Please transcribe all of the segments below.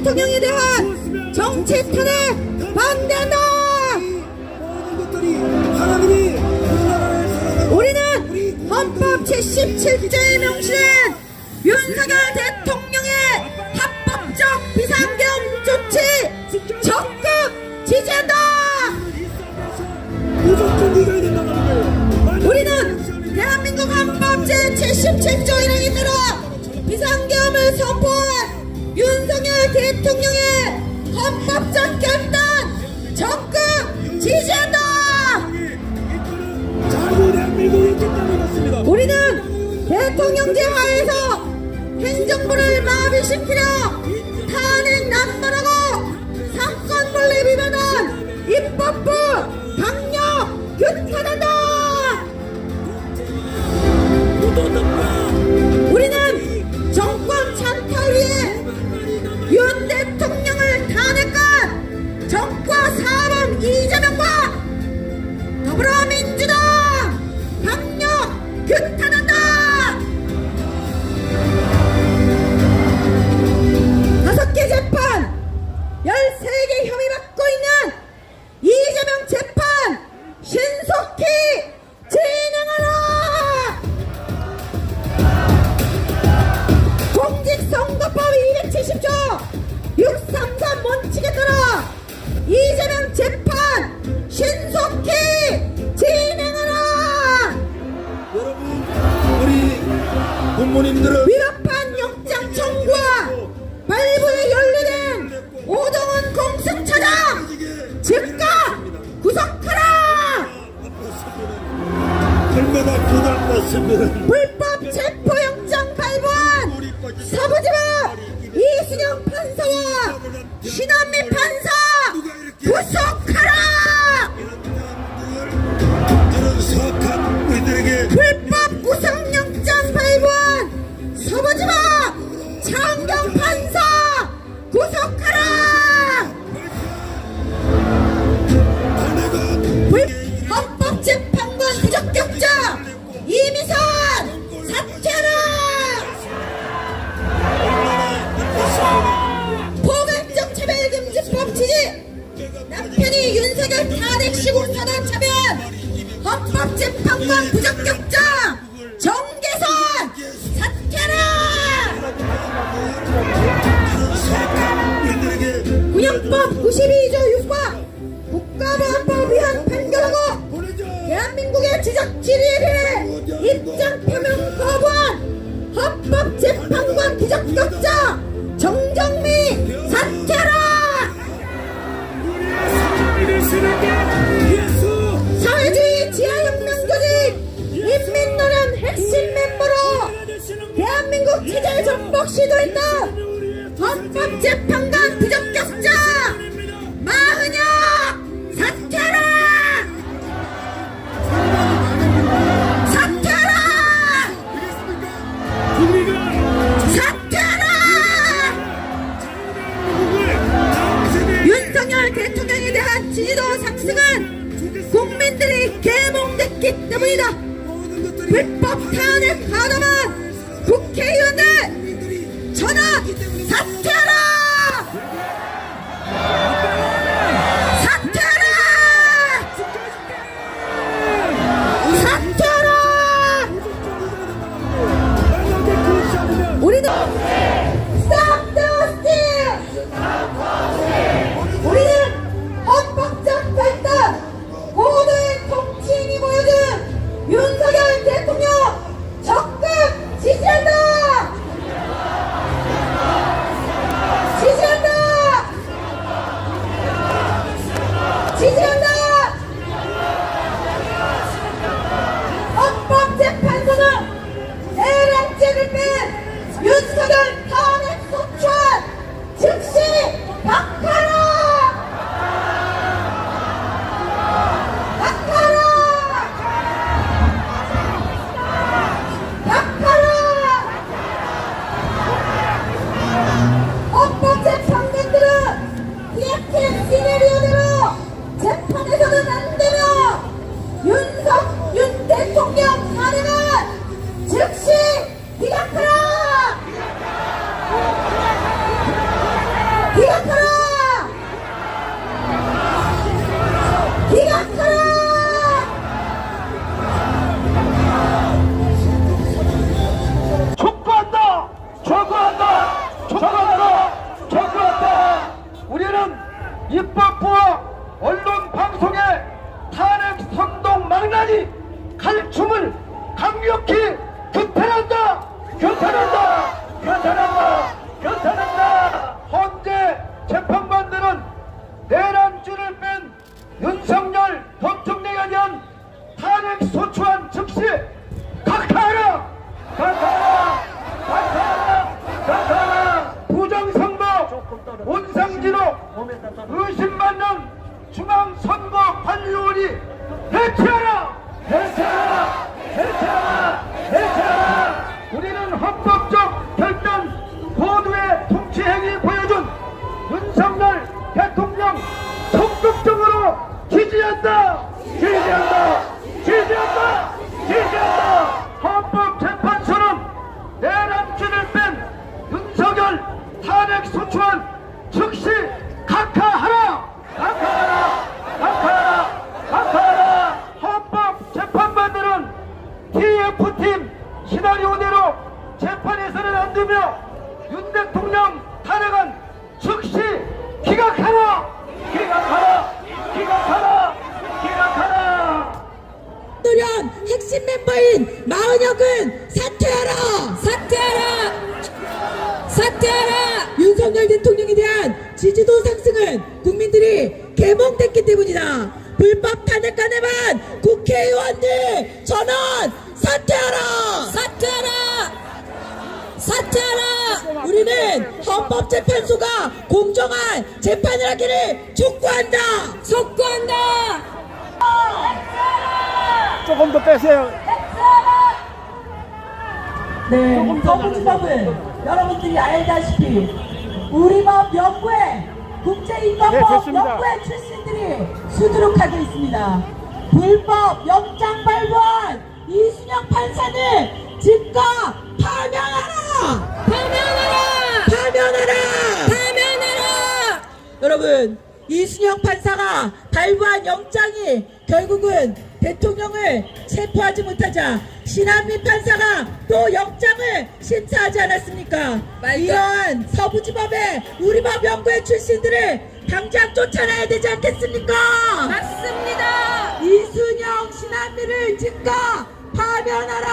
대통령에 대한 정치 탄핵 반대한다. 우리는 헌법 77조에 명시된 윤석열 대통령의 합법적 비상경 조치 적극 지지한다. 우리는 대한민국 헌법 제77조 1항에 따라 비상계엄을 선포한 윤석열 대통령의 헌법적 결단 적극 지지한다. 우리는 대통령제 하에서 행정부를 마비시키려 탄핵 남발하고 상권분리 위반한 입법부 강력 규탄한다. 우리는 정권 찬탈 위해 윤 대통령을 탄핵한 정과 사범 이재명과 더불어민주당 강력 규탄한다. 5개 재판 13개 혐의 받고 있는 이재명 재판 신속히 진행하라. 공직선거법 270조 633 원칙에 따라 이재명 재판 신속히 진행하라. 여러분, 우리 국민님들은 위법한 영장 청구와 발부에 연루된 오동훈 공수처장 즉각 구속하라. 얼마나 고달팠으면 불법 체포영장 발부한 서부지법 이순영 판사와 신한미 판사 구속하라. 이런 사악한 우리들에게 불법 구속영장 발부한 서부지법 장경 판사 구속하라. 헌법재판관 부적격자 이미선 사퇴하라. 포괄적 차별금지법 지지 남편이 윤석열 탄핵 시국 사단 참여 헌법재판관 부적격자 정계선 사퇴하라. 군형법 92조 6과 국가보안법 위반 판결하고 대한민국의 지적 질의에 입장 표명 거부한 헌법재판관 부적격자 정정미 사퇴하라. 사회주의 지하혁명 조직 인민노련 핵심 멤버로 대한민국 체제 정복 시도했던 헌법재판관 부적격자 마흔혁 사퇴하라. 사퇴하라. 사퇴하라. 윤석열 대통령에 대한 지지도 상승은 국민들이 계몽됐기 때문이다. 불법 탄핵 가담한 국회의원들 전화 사퇴하라. 우리는 Stop the steal! 우리는 헌법적 결단 고도의 통치인이 보여준 윤석열 대통령 적극 입법부와 언론 방송에 탄핵 선동 망나니 칼춤을 강력히 규탄한다! 규탄한다! 규탄한다! 규탄한다! 헌재 재판관들은 내란죄를 뺀 윤석열 대통령에 대한 탄핵 소추안 즉시 각하하라! 각하하라! 각하하라! 각하하라! 부정선거 온상지로 의심받는 중앙선거관리위원이 해체하라! 해체하라! 해체하라! 해체하라! 우리는 헌법적 결단 모두의 통치행위 보여준 윤석열 대통령 적극적으로 지지한다! 지지한다! 지지한다! 지지한다! 헌법재판소는 내란죄를 뺀 윤석열 탄핵 소추안 즉시 각하하라! 각하하라! 각하하라! 각하하라! 헌법재판관들은 TF팀 시나리오대로 재판에서는 안 되며 윤 대통령 탄핵안 즉시 기각하라! 기각하라! 기각하라! 기각하라! 노련 핵심 멤버인 마은혁은 사퇴하라! 사퇴하라! 사퇴하라! 윤석열 대통령에 대한 지지도 상승은 국민들이 개몽됐기 때문이다. 불법 탄핵안에만 국회의원들 전원 사퇴하라! 사퇴하라! 사퇴하라! 우리는 헌법재판소가 공정한 재판을 하기를 촉구한다! 촉구한다! 조금 더 빼세요. 네, 서부지법은 여러분들이 알다시피 우리법 연구회 국제인권법 네, 됐습니다. 연구회 출신들이 수두룩하고 있습니다. 불법 영장 발부한 이순영 판사는 즉각 파면하라! 파면하라! 파면하라! 파면하라! 여러분, 이순영 판사가 발부한 영장이 결국은 대통령을 체포하지 못하자 신한미 판사가 또 영장을 심사하지 않았습니까? 이런 서부지법의 우리법 연구회 출신들을 당장 쫓아내야 되지 않겠습니까? 맞습니다. 이순영 신한미를 즉각 파면하라.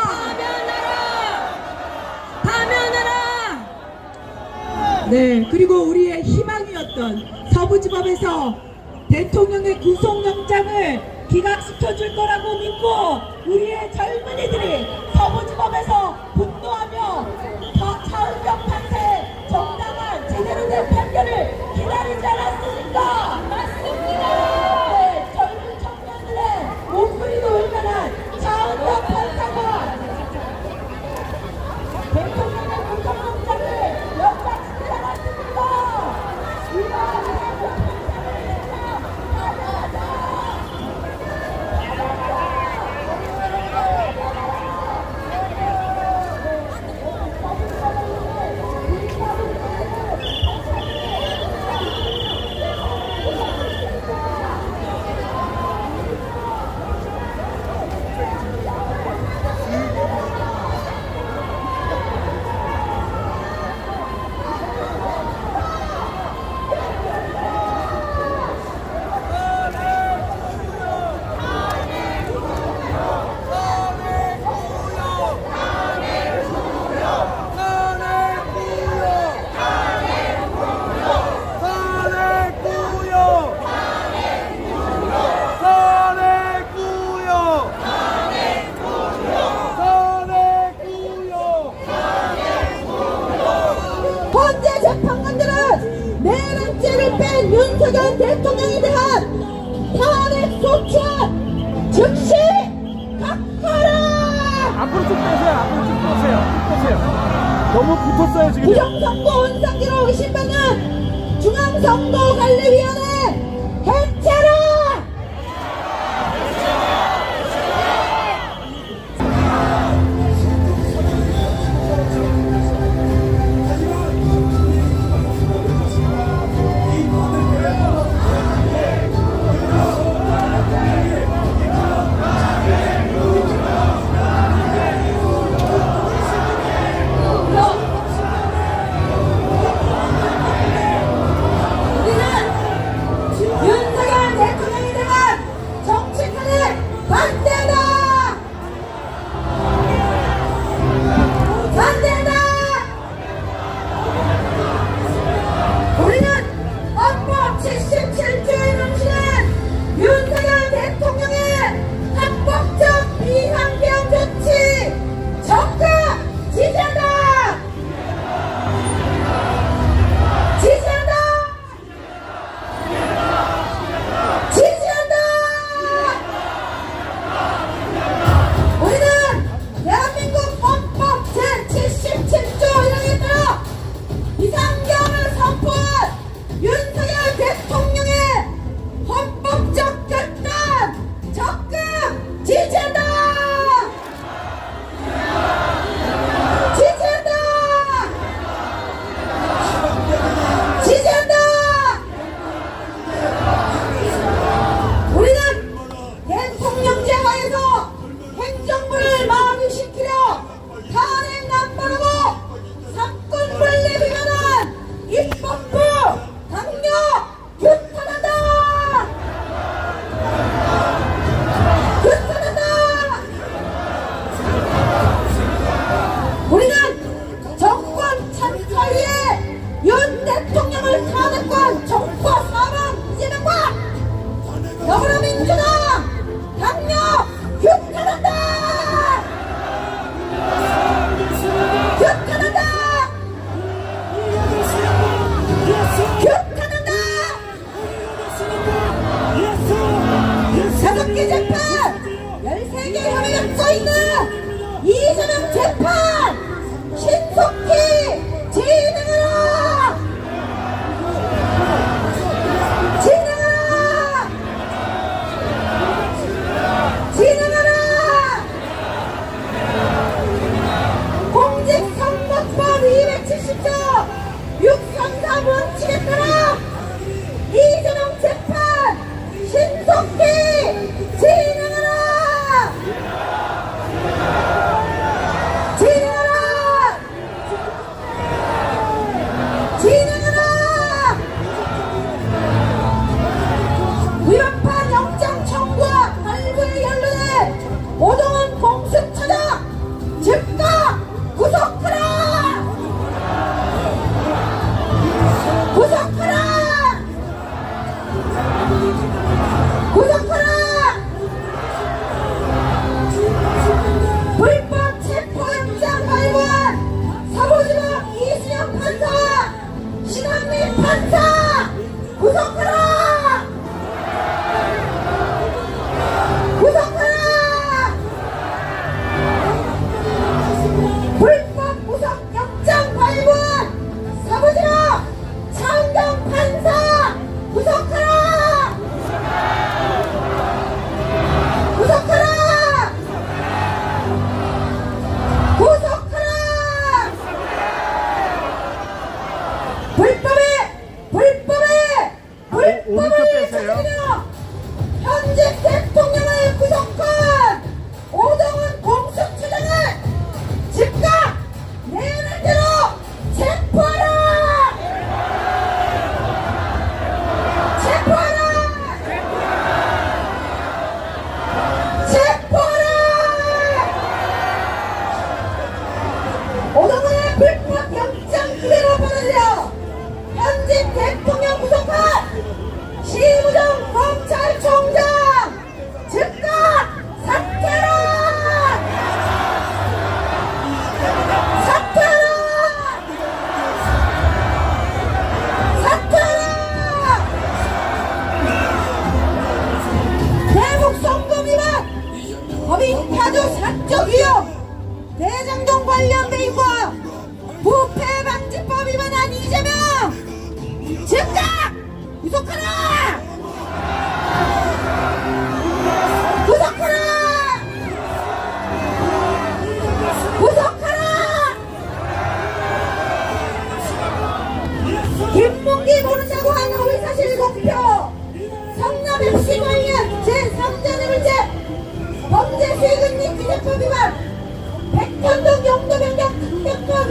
파면하라. 파면하라. 네, 그리고 우리의 희망이었던 서부지법에서 대통령의 구속영장을 기각시켜줄 거라고 믿고 우리의 젊은이들이 서부지법에서 분노하며 차은경 판사의 정당한 제대로 된 판결을 기다리지 않았습니까? 맞습니다. 네, 젊은 청년들의 목소리도 울만한 차은경 판사가 대통령의 구속영장을 연장시키지 않았습니까? 헌재 재판관들은 내란죄를 뺀 윤석열 대통령에 대한 탄핵 소추안 즉시 각하라! 앞으로 쭉 빼세요. 앞으로 쭉 빼세요. 너무 붙었어요 지금. 부정선거 온상기로 의심받는 중앙선거관리위원회 해체라! 우리는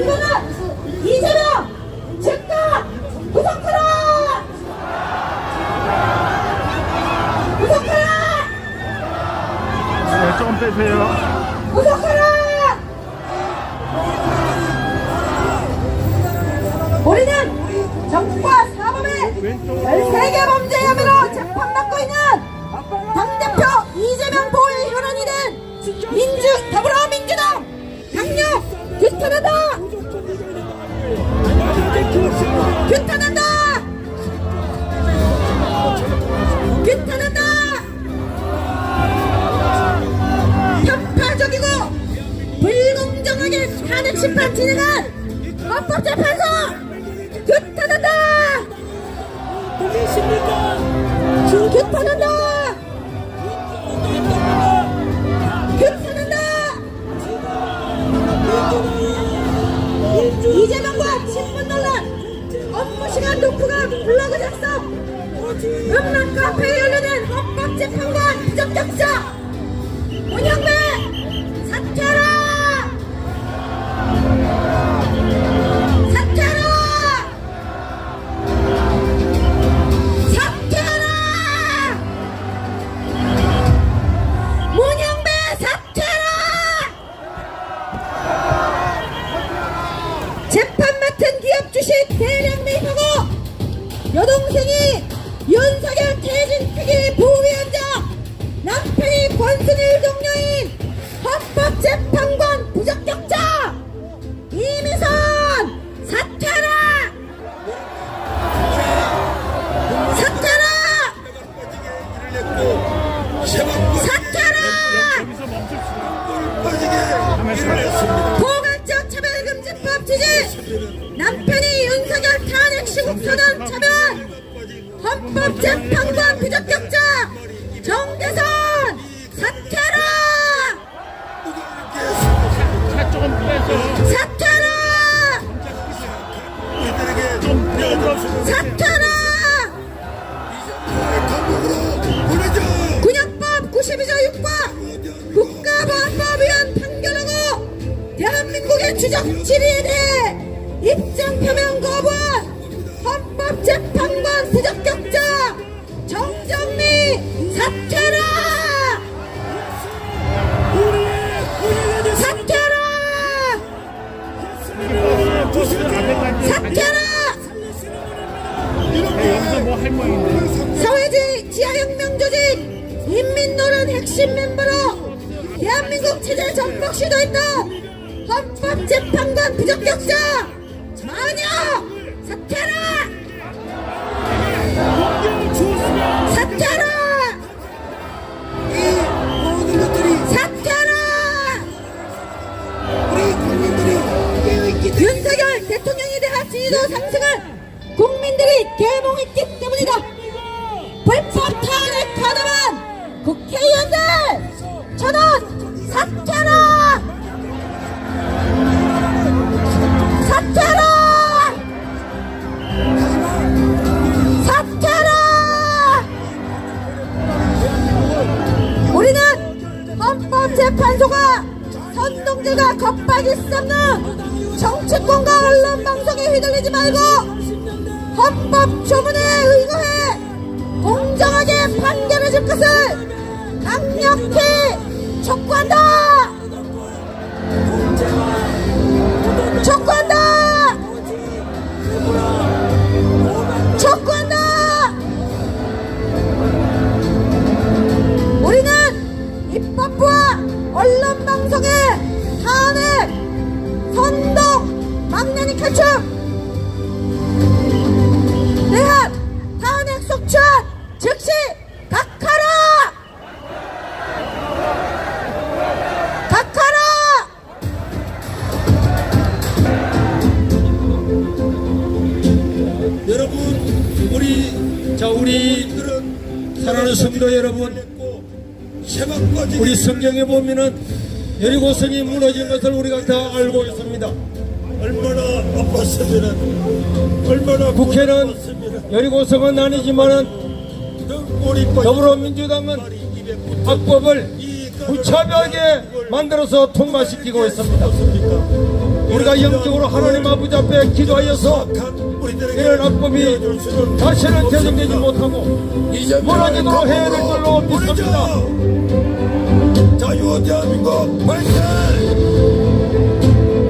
이거는 이재명 즉각 구속하라! 구속하라! 네, 조금 빼세요. 구속하라! 우리는 정부와 사법의 13개 범죄 혐의로 재판받고 있는 당대표 이재명 보호의 혈안이 된 더불어민주당 강력 규탄한다! 규탄한다! 규탄한다! 편파적이고 불공정하게 탄핵 심판 진행한 헌법재판소 규탄한다! 규탄한다! 규탄한다! 이재명과 친문 논란, 업무시간 녹화가 블로그 작성, 음란 카페에 연루된 헌법재판관 부적격자 문영배 사퇴하라! 사퇴하라! 사퇴하라! 문영배 사퇴하라! 재판 맡은 기업 주식 대량 매입하고 여동생이 윤석열 퇴진 특위 부위원장, 남편이 권순일 동료인 헌법재판관 부적격자 이미선 사퇴하라! 사퇴하라! 사퇴하라! 포괄적 차별금지법 취지, 남편이 윤석열 탄핵 시국선언 차별, 헌법재판관 부적격자 정대선 사퇴하라! 사퇴하라! 사퇴하라! 군역법 92조 6과 국가보안법위원 판결하고 대한민국의 추적 질의에 대해 입장 표명 거부한 헌법재판관 부적격자 정정미 사퇴하라! 사퇴하라! 사퇴하라! 사회주의 지하혁명 조직 인민노련 핵심 멤버로 대한민국 체제 전복 시도했던 헌법재판관 부적격자 마녀 사퇴하라! 사퇴하라! 사퇴하라! 윤석열 대통령에 대한 지지도 상승을 국민들이 계몽했기 때문이다. 불법 탄핵 가담한 국회의원들 전원 사퇴하라! 사퇴하라! 사퇴하라! 우리는 헌법재판소가 선동들과 겁박이 쏟는 정치권과 언론방송에 휘둘리지 말고 헌법 조문에 의거해 공정하게 판결해줄 것을 강력히 촉구한다! 촉구한다! 촉구한다! 우리는 입법부와 언론방송의 탄핵, 선동, 망나니 칼춤, 내한 탄핵 속전 즉시 각하라! 각하라! 여러분, 우리들은 사랑하는 성도 여러분, 우리 성경에 보면은 여리고성이 무너진 것을 우리가 다 알고 있습니다. 얼마나 아팠으면은, 얼마나 국회는 여리고성은 아니지만은 더불어민주당은 합법을 무차별하게 만들어서 통과시키고 있습니다. 우리가 영적으로 하나님 아버지 앞에 기도하여서 이런 악법이 다시는 대성되지 못하고 무너지도록 해야 될 걸로 믿습니다. 자유 대한민국 발전!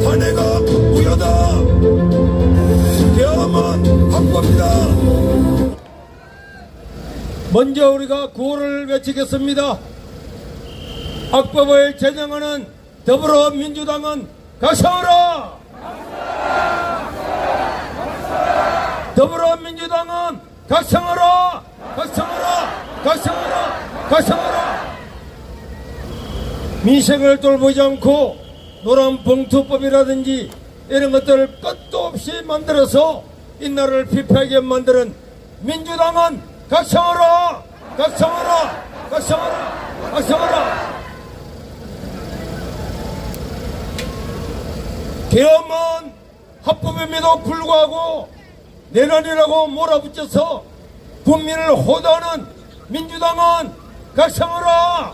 탄핵가 무효다! 계엄은 확보입니다. 먼저 우리가 구호를 외치겠습니다. 악법을 제정하는 더불어민주당은 각성하라! 더불어민주당은 각성하라! 각성하라! 각성하라! 각성하라! 민생을 돌보지 않고 노란 봉투법이라든지 이런 것들을 끝도 없이 만들어서 이 나라를 피폐하게 만드는 민주당은 각성하라! 각성하라! 각성하라! 각성하라! 계엄은 합법임에도 불구하고 내란이라고 몰아붙여서 국민을 호도하는 민주당은 각성하라!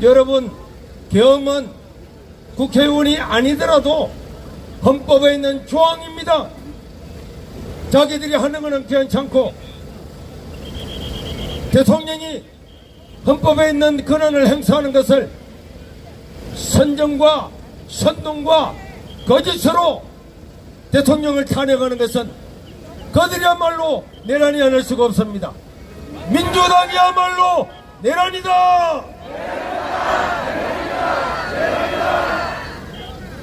여러분, 계엄은 국회의원이 아니더라도 헌법에 있는 조항입니다. 자기들이 하는 것은 괜찮고 대통령이 헌법에 있는 권한을 행사하는 것을 선정과 선동과 거짓으로 대통령을 탄핵하는 것은 그들이야말로 내란이 아닐 수가 없습니다. 민주당이야말로 내란이다!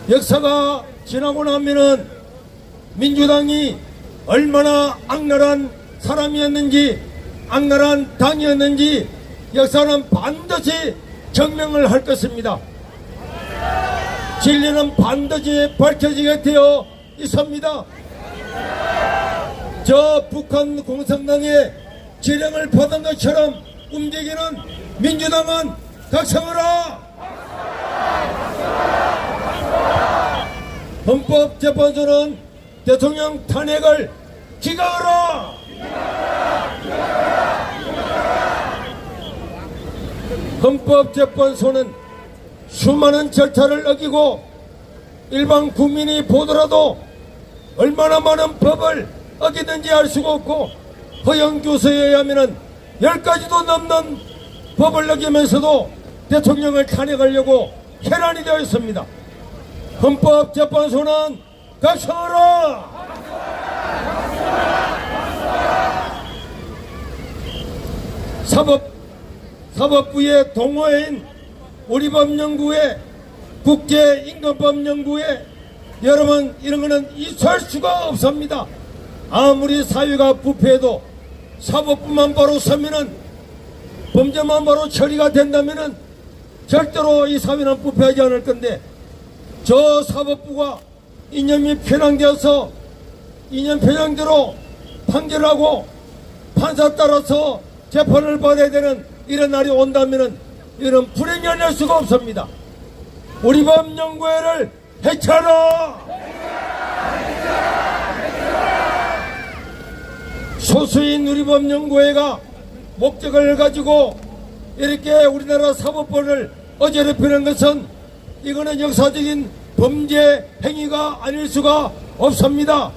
역사가 지나고 나면은 민주당이 얼마나 악랄한 사람이었는지 악랄한 당이었는지 역사는 반드시 증명을 할 것입니다. 진리는 반드시 밝혀지게 되어 있습니다. 저 북한 공산당의 지령을 받은 것처럼 움직이는 민주당은 각성하라! 헌법재판소는 대통령 탄핵을 기각하라! 헌법재판소는 수많은 절차를 어기고 일반 국민이 보더라도 얼마나 많은 법을 어기는지 알 수가 없고 허영교서에 의하면 10가지도 넘는 법을 어기면서도 대통령을 탄핵하려고 해란이 되어 있습니다. 헌법재판소는 각성하라! 사법부의 동호회인 우리법연구회, 국제인권법연구회, 여러분 이런 거는 있을 수가 없습니다. 아무리 사회가 부패해도 사법부만 바로 서면은 범죄만 바로 처리가 된다면은 절대로 이 사회는 부패하지 않을 건데 저 사법부가 이념이 편향되어서 이념 편향대로 판결하고 판사 따라서 재판을 받아야 되는 이런 날이 온다면은 이런 불행이 아닐 수가 없습니다. 우리 법연구회를 해체하라! 소수인 우리 법연구회가 목적을 가지고 이렇게 우리나라 사법부를 어지럽히는 것은 이거는 역사적인 범죄 행위가 아닐 수가 없습니다.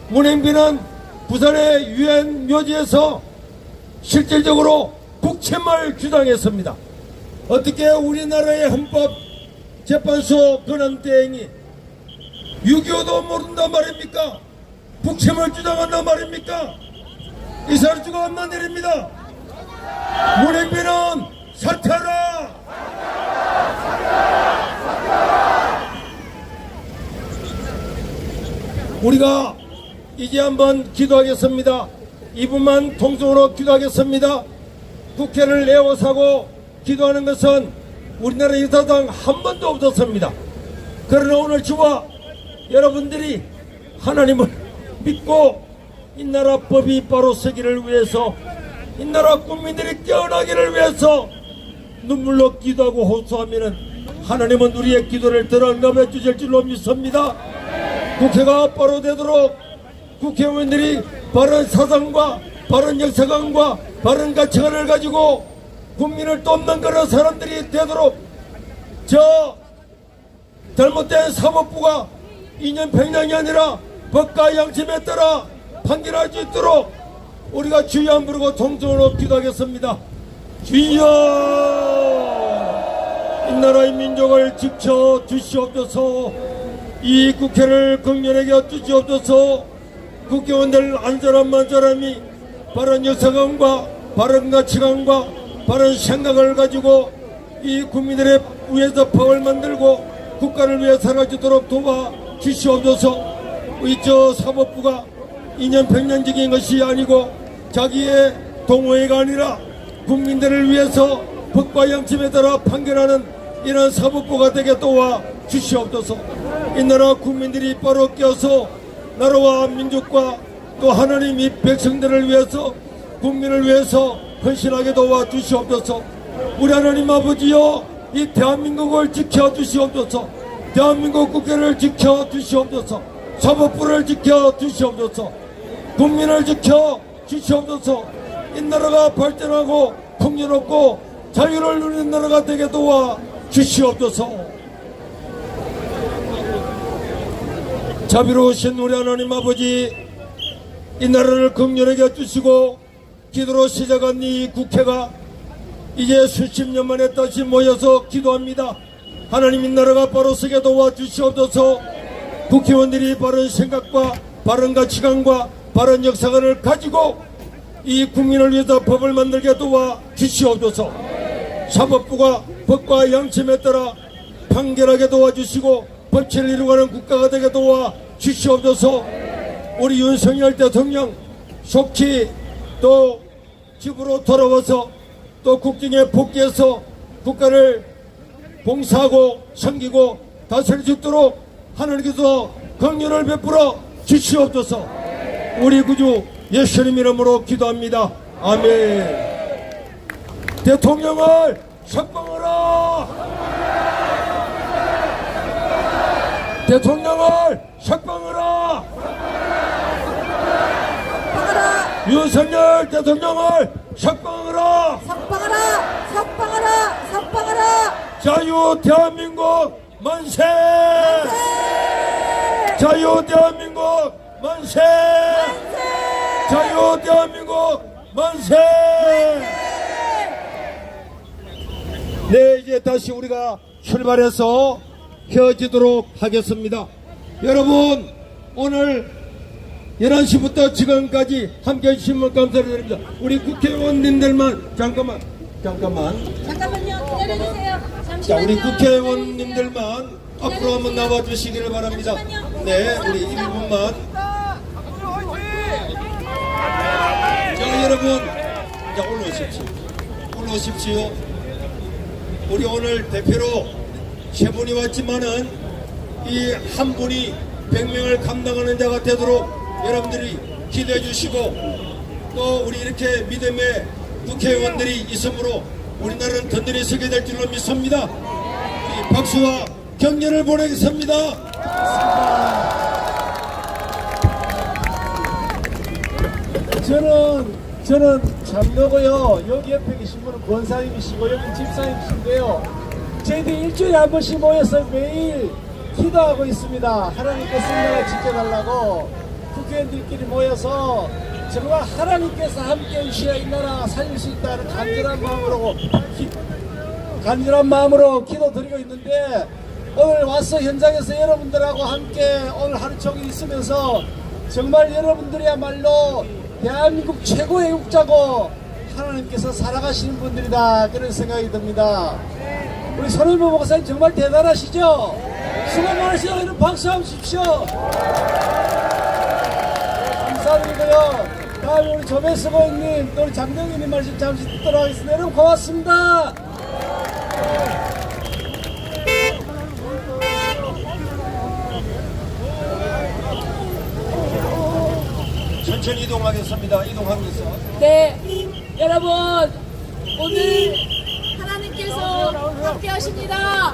문행비는 부산의 유엔 묘지에서 실질적으로 국침을 주장했습니다. 어떻게 우리나라의 헌법재판소 권한대행이 6.25도 모른단 말입니까? 국침을 주장한단 말입니까? 있을 수가 없는 일입니다. 문행비는 사퇴하라! 우리가 이제 한번 기도하겠습니다. 2분만 통성으로 기도하겠습니다. 국회를 내어사고 기도하는 것은 우리나라 역사상 한 번도 없었습니다. 그러나 오늘 주와 여러분들이 하나님을 믿고 이 나라 법이 바로 서기를 위해서 이 나라 국민들이 깨어나기를 위해서 눈물로 기도하고 호소하면은 하나님은 우리의 기도를 들어 응답해 주실 줄로 믿습니다. 국회가 바로 되도록 국회의원들이 바른 사상과 바른 역사관과 바른 가치관을 가지고 국민을 돕는 그런 사람들이 되도록 저 잘못된 사법부가 2년 평양이 아니라 법과 양심에 따라 판결할 수 있도록 우리가 주여 안 부르고 통성으로 기도하겠습니다. 주여, 이 나라의 민족을 지켜 주시옵소서. 이 국회를 긍휼하게 해주시옵소서. 국회의원들 안사람만 사람이 바른 역사관과 바른 가치관과 바른 생각을 가지고 이 국민들의 위해서 법을 만들고 국가를 위해 살아갈 수 있도록 도와 주시옵소서. 저 사법부가 2년 평년직인 것이 아니고 자기의 동호회가 아니라 국민들을 위해서 법과 양심에 따라 판결하는 이런 사법부가 되게 도와 주시옵소서. 이 나라 국민들이 바로 깨어서 나라와 민족과 또 하나님 이 백성들을 위해서 국민을 위해서 헌신하게 도와 주시옵소서. 우리 하나님 아버지여, 이 대한민국을 지켜 주시옵소서. 대한민국 국회를 지켜 주시옵소서. 사법부를 지켜 주시옵소서. 국민을 지켜 주시옵소서. 이 나라가 발전하고 풍요롭고 자유를 누리는 나라가 되게 도와 주시옵소서. 자비로우신 우리 하나님 아버지, 이 나라를 긍휼하게 해주시고 기도로 시작한 이 국회가 이제 수십 년 만에 다시 모여서 기도합니다. 하나님, 이 나라가 바로 서게 도와주시옵소서. 국회의원들이 바른 생각과 바른 가치관과 바른 역사관을 가지고 이 국민을 위해서 법을 만들게 도와주시옵소서. 사법부가 법과 양심에 따라 판결하게 도와주시고 법치를 이루어가는 국가가 되게 도와주시옵소서. 우리 윤석열 대통령 속히 또 집으로 돌아와서 또 국정에 복귀해서 국가를 봉사하고 섬기고 다스릴 수 있도록 하나님께서 긍휼을 베풀어 주시옵소서. 우리 구주 예수님 이름으로 기도합니다. 아멘. 대통령을 석방하라. 대통령을 석방하라. 윤석열 대통령을 석방하라. 석방하라. 석방하라. 석방하라. 자유 대한민국 만세. 자유 대한민국 만세. 자유 대한민국 만세. 네, 이제 다시 우리가 출발해서 헤어지도록 하겠습니다. 여러분, 오늘 11시부터 지금까지 함께해 주신 분 감사드립니다. 우리 국회의원님들만 잠깐만요. 기다려주세요. 잠시만요. 자, 우리 국회의원님들만 앞으로 한번 나와 주시기를 바랍니다. 네, 우리 1분만. 자, 여러분, 자, 올라오십시오. 올라오십시오. 우리 오늘 대표로 세 분이 왔지만은 이 한 분이 100명을 감당하는 자가 되도록 여러분들이 기도해 주시고, 또 우리 이렇게 믿음의 국회의원들이 있으므로 우리나라는 든든히 서게 될 줄로 믿습니다. 이 박수와 격려를 보내겠습니다. 저는 장로고요. 여기 옆에 계신 분은 권사님이시고 여기 집사님이신데요. 저희들이 일주일에 한 번씩 모여서 매일 기도하고 있습니다. 하나님께서 나라 지켜달라고 국회의원들끼리 모여서 정말 하나님께서 함께 해주셔야 이 나라 살릴 수 있다는 간절한 마음으로 기도드리고 있는데, 오늘 와서 현장에서 여러분들하고 함께 오늘 하루 종일 있으면서 정말 여러분들이야말로 대한민국 최고의 국자고 하나님께서 살아가시는 분들이다, 그런 생각이 듭니다. 우리 손흥민 목사님 정말 대단하시죠? 수고 많으시죠? 여러분 박수 한번 주십시오. 감사드리고요. 다음에 우리 조배수 고객님, 또 우리 장동희님 말씀 잠시 듣도록 하겠습니다. 여러분 고맙습니다. 천천히 이동하겠습니다. 이동하면서. 네, 여러분, 오늘 하나님께서 함께 하십니다.